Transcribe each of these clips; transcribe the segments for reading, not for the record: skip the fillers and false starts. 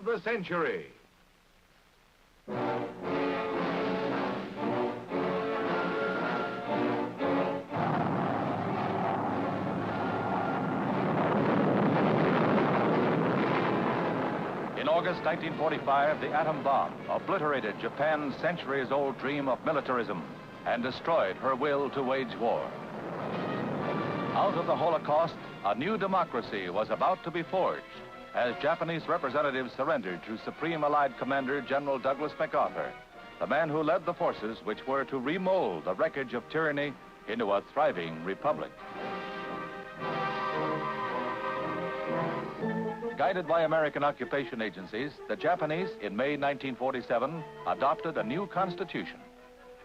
The century. In August 1945, the atom bomb obliterated Japan's centuries-old dream of militarism and destroyed her will to wage war. Out of the Holocaust, a new democracy was about to be forged as Japanese representatives surrendered to Supreme Allied Commander General Douglas MacArthur, the man who led the forces which were to remold the wreckage of tyranny into a thriving republic. Guided by American occupation agencies, the Japanese, in May 1947, adopted a new constitution.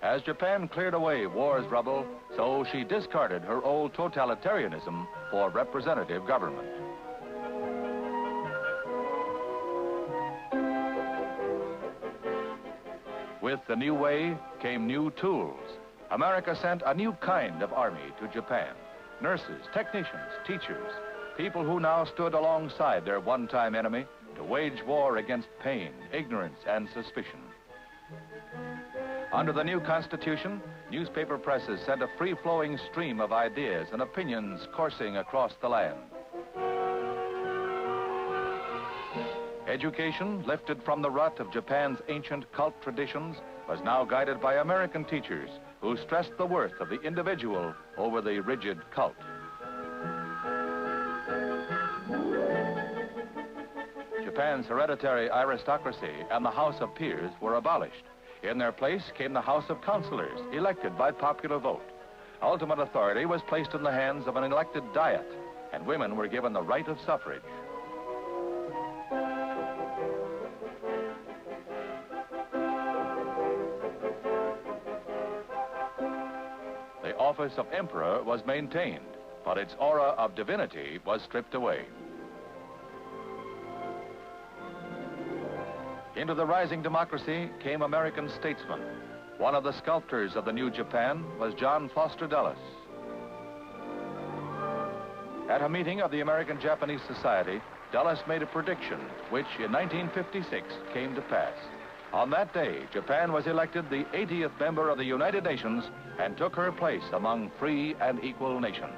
As Japan cleared away war's rubble, so she discarded her old totalitarianism for representative government. With the new way came new tools. America sent a new kind of army to Japan. Nurses, technicians, teachers, people who now stood alongside their one-time enemy to wage war against pain, ignorance, and suspicion. Under the new Constitution, newspaper presses sent a free-flowing stream of ideas and opinions coursing across the land. Education, lifted from the rut of Japan's ancient cult traditions, was now guided by American teachers who stressed the worth of the individual over the rigid cult. Japan's hereditary aristocracy and the House of Peers were abolished. In their place came the House of Councilors, elected by popular vote. Ultimate authority was placed in the hands of an elected Diet, and women were given the right of suffrage. The office of emperor was maintained, but its aura of divinity was stripped away. Into the rising democracy came American statesmen. One of the sculptors of the new Japan was John Foster Dulles. At a meeting of the American-Japanese Society, Dulles made a prediction, which in 1956 came to pass. On that day, Japan was elected the 80th member of the United Nations and took her place among free and equal nations.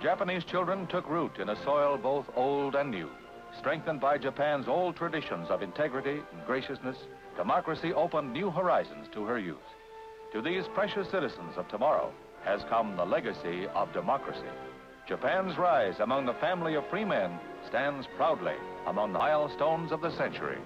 Japanese children took root in a soil both old and new. Strengthened by Japan's old traditions of integrity and graciousness, democracy opened new horizons to her youth. To these precious citizens of tomorrow has come the legacy of democracy. Japan's rise among the family of free men stands proudly among the milestones of the century.